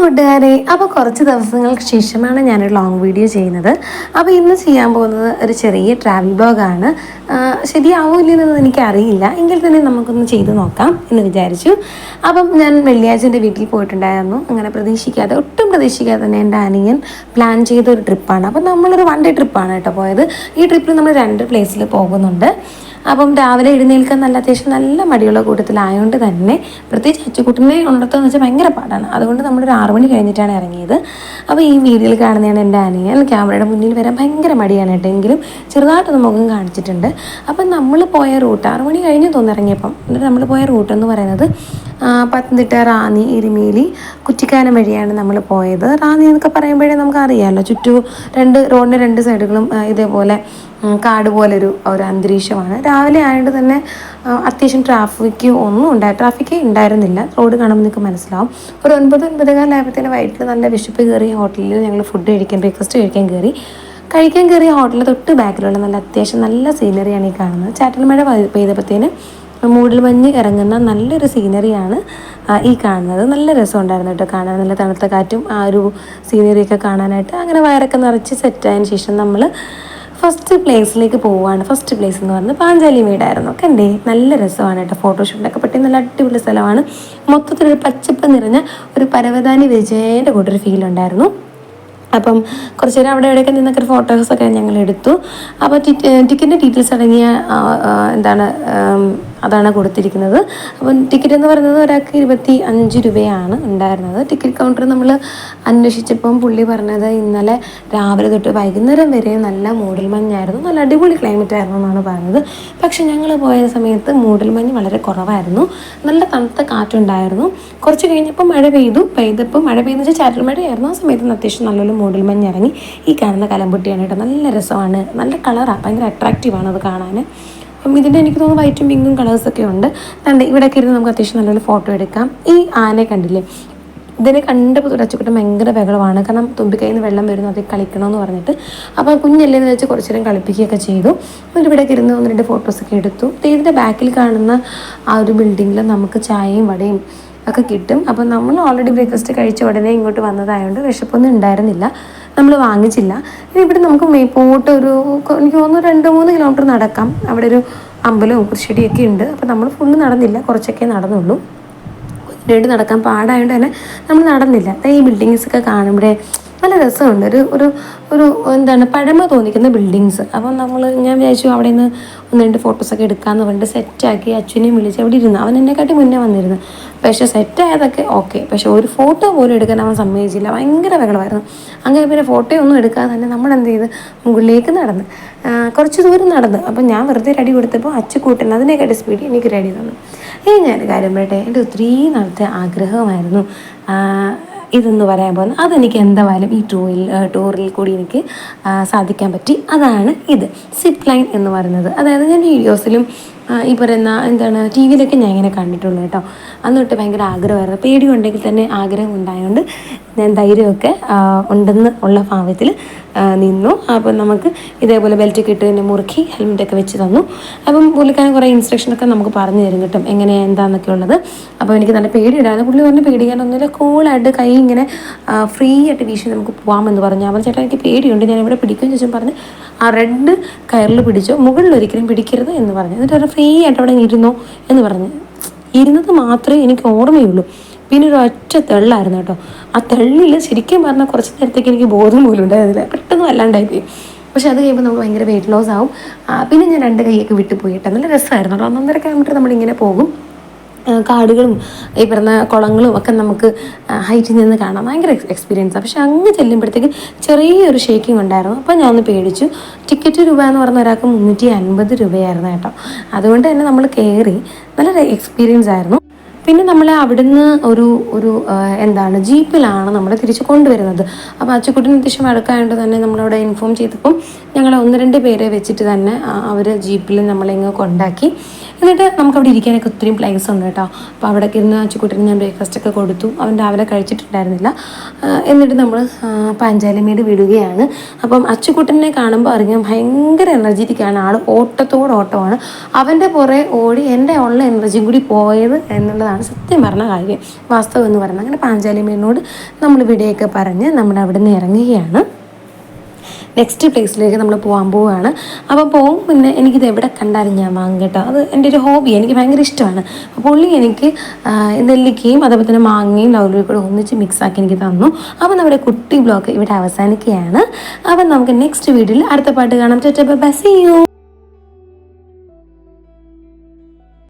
കൂട്ടുകാരെ, അപ്പോൾ കുറച്ച് ദിവസങ്ങൾക്ക് ശേഷമാണ് ഞാനൊരു ലോങ് വീഡിയോ ചെയ്യുന്നത്. അപ്പോൾ ഇന്ന് ചെയ്യാൻ പോകുന്നത് ഒരു ചെറിയ ട്രാവൽ ബ്ലോഗാണ്. ശരിയാവില്ലെന്നത് എനിക്കറിയില്ല, എങ്കിൽ തന്നെ നമുക്കൊന്ന് ചെയ്ത് നോക്കാം എന്ന് വിചാരിച്ചു. അപ്പം ഞാൻ വെള്ളിയാഴ്ച വീട്ടിൽ പോയിട്ടുണ്ടായിരുന്നു. അങ്ങനെ ഒട്ടും പ്രതീക്ഷിക്കാതെ തന്നെ എൻ്റെ അനിയൻ പ്ലാൻ ചെയ്ത ഒരു ട്രിപ്പാണ്. അപ്പം നമ്മളൊരു 1 ഡേ ട്രിപ്പാണ് കേട്ടോ പോയത്. ഈ ട്രിപ്പിൽ നമ്മൾ 2 പ്ലേസിൽ പോകുന്നുണ്ട്. അപ്പം രാവിലെ എഴുന്നേൽക്കാൻ അത്യാവശ്യം നല്ല മടിയുള്ള കൂട്ടത്തിലായതുകൊണ്ട് തന്നെ പ്രത്യേകിച്ച് അച്ചുകുട്ടനെ ഉണർത്തുകയെന്ന് വെച്ചാൽ ഭയങ്കര പാടാണ്. അതുകൊണ്ട് നമ്മളൊരു 6 മണി കഴിഞ്ഞിട്ടാണ് ഇറങ്ങിയത്. അപ്പോൾ ഈ വീഡിയോയിൽ കാണുന്നതാണ് എൻ്റെ അനിയൻ. ക്യാമറയുടെ മുന്നിൽ വരാൻ ഭയങ്കര മടിയാണ് കേട്ടോ, എങ്കിലും ചെറുതായിട്ടൊന്ന് മുഖം കാണിച്ചിട്ടുണ്ട്. അപ്പം നമ്മൾ പോയ റൂട്ട് 6 മണി കഴിഞ്ഞ് തോന്നിറങ്ങിയപ്പം എന്നിട്ട് നമ്മൾ പോയ റൂട്ട് എന്ന് പറയുന്നത് പത്തനംതിട്ട, റാന്നി, എരുമേലി, കുറ്റിക്കാനം വഴിയാണ് നമ്മൾ പോയത്. റാന്നി എന്നൊക്കെ പറയുമ്പോഴേ നമുക്കറിയാമല്ലോ, ചുറ്റും റോഡിൻ്റെ 2 സൈഡുകളും ഇതേപോലെ കാട് പോലൊരു അന്തരീക്ഷമാണ്. രാവിലെ ആയതുകൊണ്ട് തന്നെ അത്യാവശ്യം ട്രാഫിക്കേ ഉണ്ടായിരുന്നില്ല. റോഡ് കാണുമ്പോൾ നിങ്ങൾക്ക് മനസ്സിലാവും. ഒരു 9-9:15 വൈകിട്ട് നല്ല വിശപ്പ് കയറിയ ഹോട്ടലിൽ ഞങ്ങൾ ബ്രേക്ക്ഫാസ്റ്റ് കഴിക്കാൻ കയറിയ ഹോട്ടലിൽ തൊട്ട് ബാക്കിലുള്ള അത്യാവശ്യം നല്ല സീനറിയാണ് ഈ കാണുന്നത്. ചാറ്റൽ മഴ പെയ്തപ്പോഴത്തേന് മൂടൽമഞ്ഞ് ഇറങ്ങുന്ന നല്ലൊരു സീനറിയാണ് ഈ കാണുന്നത്. നല്ല രസമുണ്ടായിരുന്നു കേട്ടോ കാണാൻ, നല്ല തണുത്ത കാറ്റും ആ ഒരു സീനറിയൊക്കെ കാണാനായിട്ട്. അങ്ങനെ വയറൊക്കെ നിറച്ച് സെറ്റായതിന് ശേഷം നമ്മൾ ഫസ്റ്റ് പ്ലേസിലേക്ക് പോവുകയാണ്. ഫസ്റ്റ് പ്ലേസ് എന്ന് പറയുന്നത് പാഞ്ചാലി വീടായിരുന്നു. കണ്ടേ, നല്ല രസമാണ് കേട്ടോ ഫോട്ടോഷൂട്ടിനൊക്കെ പറ്റി. നല്ല അടിപൊളി സ്ഥലമാണ്. മൊത്തത്തിലൊരു പച്ചപ്പ് നിറഞ്ഞ ഒരു പരവതാനി വിജയൻ്റെ കൂട്ടൊരു ഫീൽ ഉണ്ടായിരുന്നു. അപ്പം കുറച്ച് നേരം അവിടെ ഇവിടെയൊക്കെ നിന്നൊക്കെ ഫോട്ടോസൊക്കെ ഞങ്ങൾ എടുത്തു. അപ്പോൾ ടിക്കറ്റിൻ്റെ ഡീറ്റെയിൽസ് അടങ്ങിയ അതാണ് കൊടുത്തിരിക്കുന്നത്. അപ്പം ടിക്കറ്റ് എന്ന് പറയുന്നത് ഒരാൾക്ക് 25 രൂപയാണ് ഉണ്ടായിരുന്നത്. ടിക്കറ്റ് കൗണ്ടർ നമ്മൾ അന്വേഷിച്ചപ്പം പുള്ളി പറഞ്ഞത് ഇന്നലെ രാവിലെ തൊട്ട് വൈകുന്നേരം വരെ നല്ല മൂടൽമഞ്ഞായിരുന്നു, നല്ല അടിപൊളി ക്ലൈമറ്റ് ആയിരുന്നു എന്നാണ് പറഞ്ഞത്. പക്ഷെ ഞങ്ങൾ പോയ സമയത്ത് മൂടൽമഞ്ഞ് വളരെ കുറവായിരുന്നു, നല്ല തണുത്ത കാറ്റുണ്ടായിരുന്നു. കുറച്ച് കഴിഞ്ഞപ്പോൾ മഴ പെയ്തപ്പോൾ മഴ പെയ്തെന്ന് വെച്ചാൽ ചാറ്റൽ മഴയായിരുന്നു. ആ സമയത്ത് അത്യാവശ്യം നല്ലൊരു മൂടൽമഞ്ഞ് ഇറങ്ങി. ഈ കാണുന്ന കലമ്പുട്ടിയാണ് കേട്ടോ, നല്ല രസമാണ്, നല്ല കളറാണ്, ഭയങ്കര അട്രാക്റ്റീവാണ് അത് കാണാൻ. അപ്പം ഇതിൻ്റെ എനിക്ക് തോന്നുന്നു വൈറ്റും പിങ്കും കളേഴ്സൊക്കെ ഉണ്ട്. ഇവിടെയൊക്കെ ഇരുന്ന് നമുക്ക് അത്യാവശ്യം നല്ലൊരു ഫോട്ടോ എടുക്കാം. ഈ ആനയെ കണ്ടില്ലേ, ഇതിനെ കണ്ടപ്പോൾ അച്ചുകുട്ടൻ ഭയങ്കര ബഹളമാണ്. കാരണം തുമ്പിക്കൈയിൽ നിന്ന് വെള്ളം വരുന്നു, അതിൽ കളിക്കണമെന്ന് പറഞ്ഞിട്ട്. അപ്പോൾ കുഞ്ഞല്ലേന്ന് വെച്ച് കുറച്ച് നേരം കളിപ്പിക്കുകയൊക്കെ ചെയ്തു. എന്നിട്ട് ഇവിടെയൊക്കെ ഇരുന്ന് 1-2 ഫോട്ടോസൊക്കെ എടുത്തു. ഇതിൻ്റെ ബാക്കിൽ കാണുന്ന ആ ഒരു ബിൽഡിങ്ങിൽ നമുക്ക് ചായയും വടയും ഒക്കെ കിട്ടും. അപ്പം നമ്മൾ ഓൾറെഡി ബ്രേക്ക്ഫാസ്റ്റ് കഴിച്ച ഉടനെ ഇങ്ങോട്ട് വന്നതായതുകൊണ്ട് വിശപ്പൊന്നും ഉണ്ടായിരുന്നില്ല, നമ്മൾ വാങ്ങിച്ചില്ല. ഇനി ഇവിടെ നമുക്ക് പോയിട്ട് എനിക്ക് തോന്നുന്നു 2-3 കിലോമീറ്റർ നടക്കാം. അവിടെ ഒരു അമ്പലവും കൃഷിയൊക്കെ ഉണ്ട്. അപ്പോൾ നമ്മൾ ഫുള്ള് നടന്നില്ല, കുറച്ചൊക്കെ നടന്നുള്ളൂ. വേണ്ടി നടക്കാൻ പാടായതുകൊണ്ട് തന്നെ നമ്മൾ നടന്നില്ല. ഈ ബിൽഡിങ്സൊക്കെ കാണുമ്പോഴേ നല്ല രസമുണ്ട്. ഒരു പഴമ തോന്നിക്കുന്ന ബിൽഡിങ്സ്. അപ്പം ഞാൻ വിചാരിച്ചു അവിടെ നിന്ന് 1-2 ഫോട്ടോസൊക്കെ എടുക്കാമെന്ന് പറഞ്ഞിട്ട് സെറ്റാക്കി അച്ഛനെയും വിളിച്ച് അവിടെ ഇരുന്നു. അവൻ എന്നെക്കാട്ടി മുന്നേ വന്നിരുന്നു. പക്ഷേ സെറ്റായതൊക്കെ ഓക്കെ, പക്ഷെ ഒരു ഫോട്ടോ പോലും എടുക്കാൻ അവൻ സമ്മതിച്ചില്ല, ഭയങ്കര ബഹളമായിരുന്നു. അങ്ങനെ പിന്നെ ഫോട്ടോ ഒന്നും എടുക്കാതെ തന്നെ നമ്മൾ എന്ത് ചെയ്ത് മുകളിലേക്ക് നടന്ന് കുറച്ച് ദൂരം നടന്ന്. അപ്പം ഞാൻ വെറുതെ റെഡി കൊടുത്തപ്പോൾ അച്ചുകൂട്ടൻ അതിനെക്കാട്ടി സ്പീഡിൽ എനിക്ക് റെഡി തന്നു. ഞാനൊരു കാര്യം പറയട്ടെ, എൻ്റെ ഒത്തിരി നാളത്തെ ആഗ്രഹമായിരുന്നു ഇതെന്ന് പറയാൻ പോകുന്നത്. അതെനിക്ക് എന്തായാലും ഈ ടൂറിൽ കൂടി എനിക്ക് സാധിക്കാൻ പറ്റി. അതാണ് ഇത് സിപ്പ് ലൈൻ എന്ന് പറയുന്നത്. അതായത് ഞാൻ വീഡിയോസിലും ഈ പറയുന്ന ടി വിയിലൊക്കെ ഞാൻ ഇങ്ങനെ കണ്ടിട്ടുള്ളൂ കേട്ടോ. അന്ന് തൊട്ട് ഭയങ്കര ആഗ്രഹമായിരുന്നു. പേടി ഉണ്ടെങ്കിൽ തന്നെ ആഗ്രഹം ഉണ്ടായതുകൊണ്ട് ഞാൻ ധൈര്യമൊക്കെ ഉണ്ടെന്ന് ഉള്ള ഭാവത്തിൽ നിന്നു. അപ്പം നമുക്ക് ഇതേപോലെ ബെൽറ്റൊക്കെ ഇട്ട് തന്നെ മുറുക്കി ഹെൽമെറ്റൊക്കെ വെച്ച് തന്നു. അപ്പം പുള്ളിക്കാരൻ കുറേ ഇൻസ്ട്രക്ഷനൊക്കെ നമുക്ക് പറഞ്ഞു തരും കേട്ടോ, എങ്ങനെയാണ് എന്താണെന്നൊക്കെ ഉള്ളത്. അപ്പോൾ എനിക്ക് നല്ല പേടി ഉണ്ടായിരുന്നു. പുള്ളി പറഞ്ഞ് പേടിക്കാനൊന്നുമില്ല, കൂളായിട്ട് കൈ ഇങ്ങനെ ഫ്രീ ആയിട്ട് വീശി നമുക്ക് പോകാമെന്ന് പറഞ്ഞു. അവൻ ചേട്ടാ എനിക്ക് പേടിയുണ്ട്, ഞാൻ ഇവിടെ പിടിക്കുമെന്ന് ചോദിച്ചാൽ പറഞ്ഞ് ആ റെഡ് കയറിൽ പിടിച്ചോ, മുകളിൽ ഒരിക്കലും പിടിക്കരുത് എന്ന് പറഞ്ഞു. എന്നിട്ട് ഫ്രീ ആയിട്ട് അവിടെ ഇരുന്നോ എന്ന് പറഞ്ഞ് ഇരുന്നത് മാത്രമേ എനിക്ക് ഓർമ്മയുള്ളൂ. പിന്നെ ഒരു ഒറ്റ തെള്ളായിരുന്നു കേട്ടോ. ആ തെള്ളിൽ ശരിക്കും പറഞ്ഞാൽ കുറച്ച് നേരത്തേക്ക് എനിക്ക് ബോധം പോലും ഉണ്ടായിരുന്നില്ല, പെട്ടെന്ന് വല്ലാണ്ടായിപ്പോയി. പക്ഷെ അത് കഴിയുമ്പോൾ നമുക്ക് ഭയങ്കര വെയിറ്റ് ലോസ് ആവും. പിന്നെ ഞാൻ 2 കൈയൊക്കെ വിട്ടു പോയിട്ട് നല്ല രസമായിരുന്നു കേട്ടോ. 1.5 കിലോമീറ്റർ നമ്മളിങ്ങനെ പോകും. കാടുകളും ഈ പറഞ്ഞ കുളങ്ങളും ഒക്കെ നമുക്ക് ഹൈറ്റിൽ നിന്ന് കാണാം. ഭയങ്കര എക്സ്പീരിയൻസാണ്. പക്ഷെ അങ്ങ് ചെല്ലുമ്പോഴത്തേക്ക് ചെറിയൊരു ഷേക്കിംഗ് ഉണ്ടായിരുന്നു. അപ്പോൾ ഞാൻ ഒന്ന് പേടിച്ചു. ടിക്കറ്റ് രൂപ എന്ന് പറഞ്ഞ ഒരാൾക്ക് 350 രൂപയായിരുന്നു കേട്ടോ. അതുകൊണ്ട് തന്നെ നമ്മൾ കയറി, നല്ലൊരു എക്സ്പീരിയൻസ് ആയിരുന്നു. പിന്നെ നമ്മൾ അവിടുന്ന് ജീപ്പിലാണ് നമ്മൾ തിരിച്ച് കൊണ്ടുവരുന്നത്. അപ്പോൾ അച്ചുക്കുട്ടിന് അത്യാവശ്യം വഴക്കായതുകൊണ്ട് തന്നെ നമ്മളവിടെ ഇൻഫോം ചെയ്തപ്പം ഞങ്ങൾ 1-2 പേരെ വെച്ചിട്ട് തന്നെ അവർ ജീപ്പിൽ നമ്മളിങ്ങ് കൊണ്ടാക്കി. എന്നിട്ട് നമുക്കവിടെ ഇരിക്കാനൊക്കെ ഒത്തിരി പ്ലേസ് ഉണ്ട് കേട്ടോ. അപ്പോൾ അവിടേക്ക് ഇരുന്ന് അച്ചുക്കുട്ടന് ഞാൻ ബ്രേക്ക്ഫാസ്റ്റൊക്കെ കൊടുത്തു. അവൻ രാവിലെ കഴിച്ചിട്ടുണ്ടായിരുന്നില്ല. എന്നിട്ട് നമ്മൾ പാഞ്ചാലിമേട് വിടുകയാണ്. അപ്പം അച്ചുക്കുട്ടനെ കാണുമ്പോൾ അറിയാം ഭയങ്കര എനർജറ്റിക്കാണ് ആൾ, ഓട്ടമാണ്. അവൻ്റെ പുറകെ ഓടി എൻ്റെ ഉള്ള എനർജിയും കൂടി പോയത് എന്നുള്ളതാണ് സത്യം പറഞ്ഞ കാര്യം, വാസ്തവം എന്ന് പറയുന്നത്. അങ്ങനെ പാഞ്ചാലിമേടിനോട് നമ്മൾ വിടയൊക്കെ പറഞ്ഞ് നമ്മൾ അവിടെ നിന്ന് ഇറങ്ങുകയാണ്. നെക്സ്റ്റ് പ്ലേസിലേക്ക് നമ്മൾ പോകാൻ പോവുകയാണ്. അപ്പോൾ പോകും പിന്നെ എനിക്കിത് എവിടെ കണ്ടാലും ഞാൻ വാങ്ങും കേട്ടോ. അത് എൻ്റെ ഒരു ഹോബി, എനിക്ക് ഭയങ്കര ഇഷ്ടമാണ്. അപ്പോൾ പുള്ളി എനിക്ക് നെല്ലിക്കയും അതുപോലെ തന്നെ മാങ്ങയും ലൗലിയും കൂടെ ഒന്നിച്ച് മിക്സാക്കി എനിക്ക് തന്നു. അപ്പോൾ നമ്മുടെ കുട്ടി ബ്ലോഗ് ഇവിടെ അവസാനിക്കുകയാണ്. അപ്പം നമുക്ക് നെക്സ്റ്റ് വീഡിയോയിൽ അടുത്ത പാട്ട് കാണാം. Bye, see U.